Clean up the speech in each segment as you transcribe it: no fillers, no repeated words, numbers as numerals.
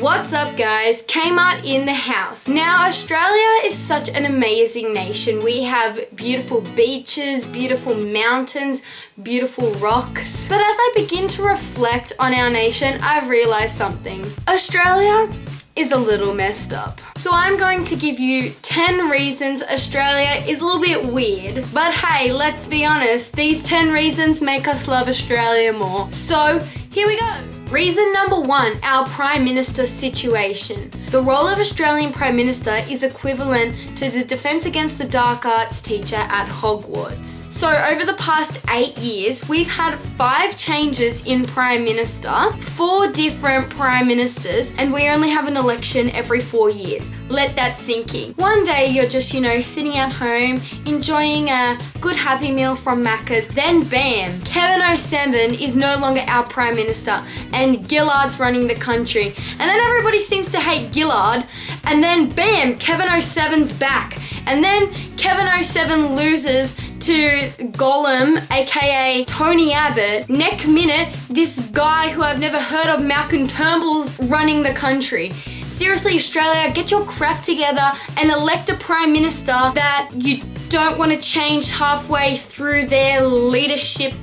What's up guys, Kmart in the house. Now Australia is such an amazing nation. We have beautiful beaches, beautiful mountains, beautiful rocks. But as I begin to reflect on our nation, I've realized something. Australia is a little messed up. So I'm going to give you 10 reasons Australia is a little bit weird. But hey, let's be honest, these 10 reasons make us love Australia more. So here we go. Reason number 1, our Prime Minister situation. The role of Australian Prime Minister is equivalent to the Defence Against the Dark Arts teacher at Hogwarts. So over the past 8 years, we've had 5 changes in Prime Minister, 4 different Prime Ministers, and we only have an election every 4 years. Let that sink in. One day you're just, sitting at home, enjoying a good Happy Meal from Macca's, then bam, Kevin 07 is no longer our Prime Minister and Gillard's running the country. And then everybody seems to hate Gillard, and then bam, Kevin 07's back. And then Kevin 07 loses to Gollum, aka Tony Abbott. Next minute, this guy who I've never heard of, Malcolm Turnbull's running the country. Seriously, Australia, get your crap together and elect a Prime Minister that you don't want to change halfway through their leadership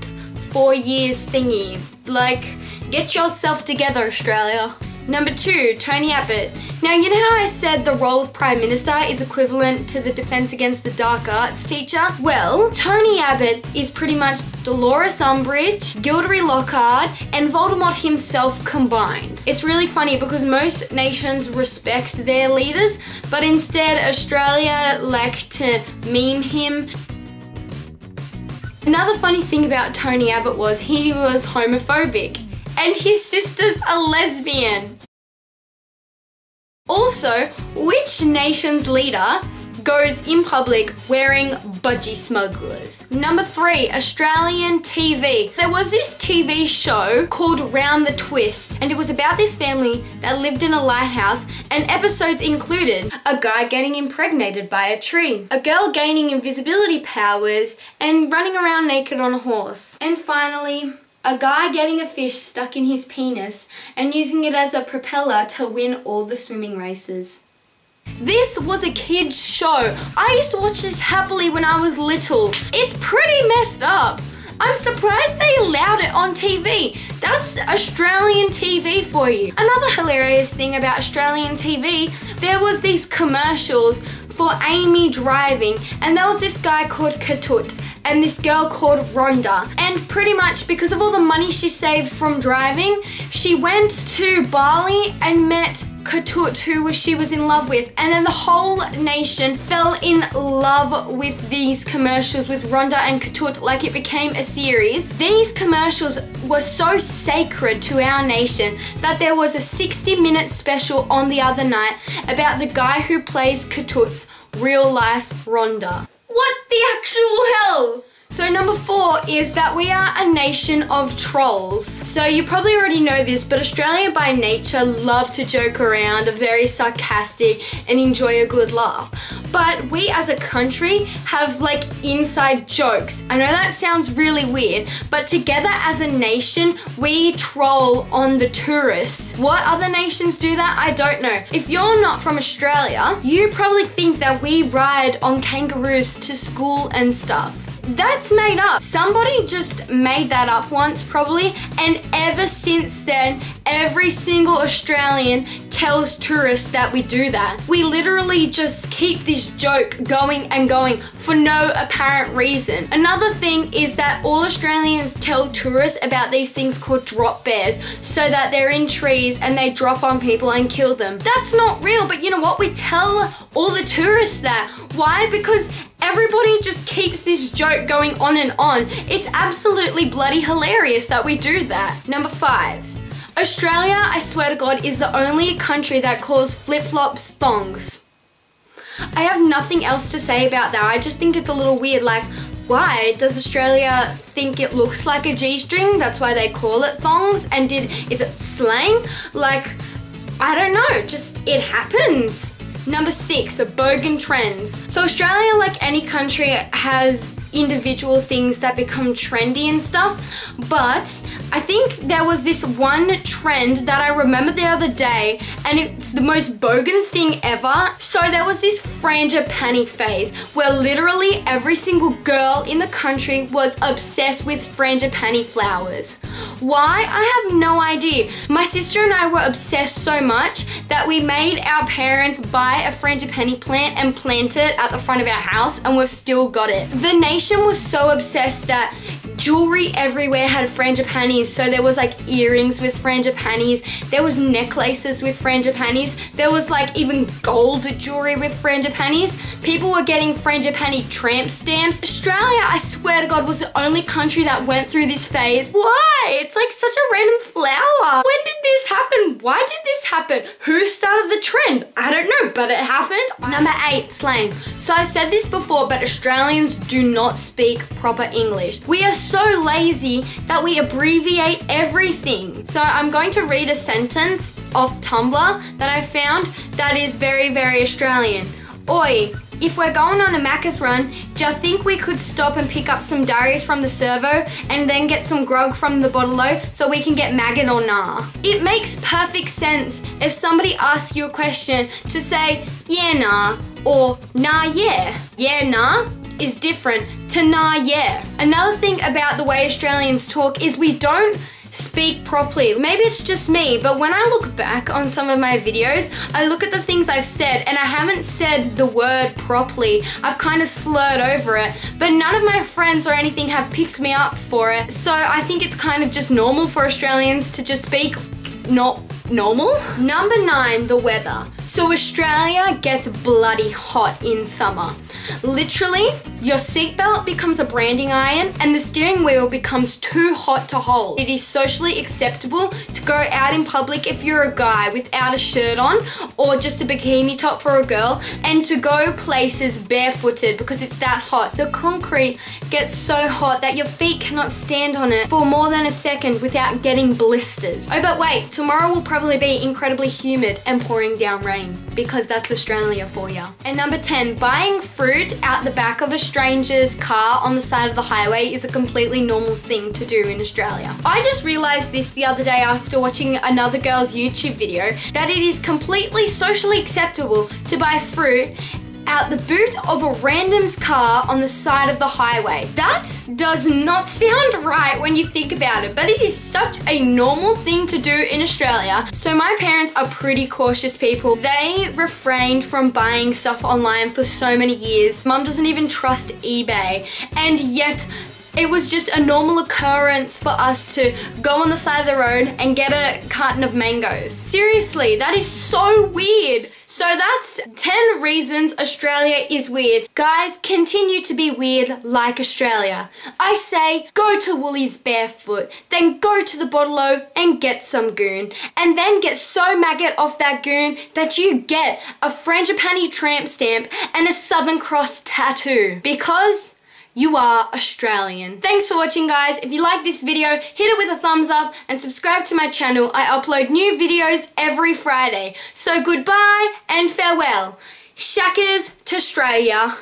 4 years thingy. Like, get yourself together, Australia. Number 2, Tony Abbott. Now, you know how I said the role of Prime Minister is equivalent to the Defence Against the Dark Arts teacher? Well, Tony Abbott is pretty much Dolores Umbridge, Gilderoy Lockhart, and Voldemort himself combined. It's really funny because most nations respect their leaders, but instead Australia like to meme him. Another funny thing about Tony Abbott was he was homophobic, and his sister's a lesbian. Also, which nation's leader goes in public wearing budgie smugglers? Number 3, Australian TV. There was this TV show called Round the Twist, and it was about this family that lived in a lighthouse, and episodes included a guy getting impregnated by a tree, a girl gaining invisibility powers, and running around naked on a horse. And finally, a guy getting a fish stuck in his penis and using it as a propeller to win all the swimming races. This was a kid's show. I used to watch this happily when I was little. It's pretty messed up. I'm surprised they allowed it on TV. That's Australian TV for you. Another hilarious thing about Australian TV, there was these commercials for Amy driving, and there was this guy called Katut and this girl called Rhonda, and pretty much because of all the money she saved from driving, she went to Bali and met Katut, who she was in love with, and then the whole nation fell in love with these commercials with Rhonda and Katut, like it became a series. These commercials were so sacred to our nation that there was a 60-minute special on the other night about the guy who plays Katut's real life Rhonda. What the actual hell? So number 4 is that we are a nation of trolls. So you probably already know this, but Australia by nature love to joke around, are very sarcastic and enjoy a good laugh. But we as a country have like inside jokes. I know that sounds really weird, but together as a nation, we troll on the tourists. What other nations do that? I don't know. If you're not from Australia, you probably think that we ride on kangaroos to school and stuff. That's made up. Somebody just made that up once probably, and ever since then, every single Australian tells tourists that we do that. We literally just keep this joke going and going for no apparent reason. Another thing is that all Australians tell tourists about these things called drop bears, so that they're in trees and they drop on people and kill them. That's not real, but you know what? We tell all the tourists that. Why? Because everybody just keeps this joke going on and on. It's absolutely bloody hilarious that we do that. Number 5. Australia, I swear to God, is the only country that calls flip-flops thongs. I have nothing else to say about that. I just think it's a little weird. Like, why? Does Australia think it looks like a G-string? That's why they call it thongs? And is it slang? Like, I don't know. Just, it happens. Number 6, bogan trends. So Australia, like any country, has individual things that become trendy and stuff, but I think there was this one trend that I remember the other day, and it's the most bogan thing ever. So there was this frangipani phase where literally every single girl in the country was obsessed with frangipani flowers. Why? I have no idea. My sister and I were obsessed so much that we made our parents buy a frangipani plant and plant it at the front of our house, and we've still got it. The nation was so obsessed that jewelry everywhere had frangipanis. So there was like earrings with frangipanis, there was necklaces with frangipanis, there was like even gold jewelry with frangipanis. People were getting frangipani tramp stamps. Australia, I swear to God, was the only country that went through this phase. Why? It's like such a random flower. When did this happen? Why did this happen? Who started the trend? I don't know, but it happened. Number 8, slang. So I said this before, but Australians do not speak proper English. We are so lazy that we abbreviate everything. So I'm going to read a sentence off Tumblr that I found that is very, very Australian. Oi, if we're going on a Macca's run, do you think we could stop and pick up some Darius from the servo and then get some grog from the bottle-o so we can get maggot or nah? It makes perfect sense if somebody asks you a question to say, yeah, nah, or nah, yeah. Yeah, nah is different to nah, yeah. Another thing about the way Australians talk is we don't speak properly. Maybe it's just me, but when I look back on some of my videos, I look at the things I've said and I haven't said the word properly. I've kind of slurred over it, but none of my friends or anything have picked me up for it. So I think it's kind of just normal for Australians to just speak not normal. Number 9, the weather. So Australia gets bloody hot in summer. Literally, your seatbelt becomes a branding iron and the steering wheel becomes too hot to hold. It is socially acceptable to go out in public if you're a guy without a shirt on or just a bikini top for a girl, and to go places barefooted because it's that hot. The concrete gets so hot that your feet cannot stand on it for more than a second without getting blisters. Oh, but wait, tomorrow will probably be incredibly humid and pouring down rain, because that's Australia for you. And number 10, buying fruit out the back of a stranger's car on the side of the highway is a completely normal thing to do in Australia. I just realized this the other day after watching another girl's YouTube video, that it is completely socially acceptable to buy fruit out the boot of a random's car on the side of the highway. That does not sound right when you think about it, but it is such a normal thing to do in Australia. So my parents are pretty cautious people. They refrained from buying stuff online for so many years. Mum doesn't even trust eBay, and yet it was just a normal occurrence for us to go on the side of the road and get a carton of mangoes. Seriously, that is so weird. So that's 10 reasons Australia is weird. Guys, continue to be weird like Australia. I say go to Woolies barefoot, then go to the bottle-o and get some goon, and then get so maggot off that goon that you get a frangipani tramp stamp and a Southern Cross tattoo, because you are Australian. Thanks for watching, guys. If you like this video, hit it with a thumbs up and subscribe to my channel. I upload new videos every Friday. So goodbye and farewell. Shackers to Australia.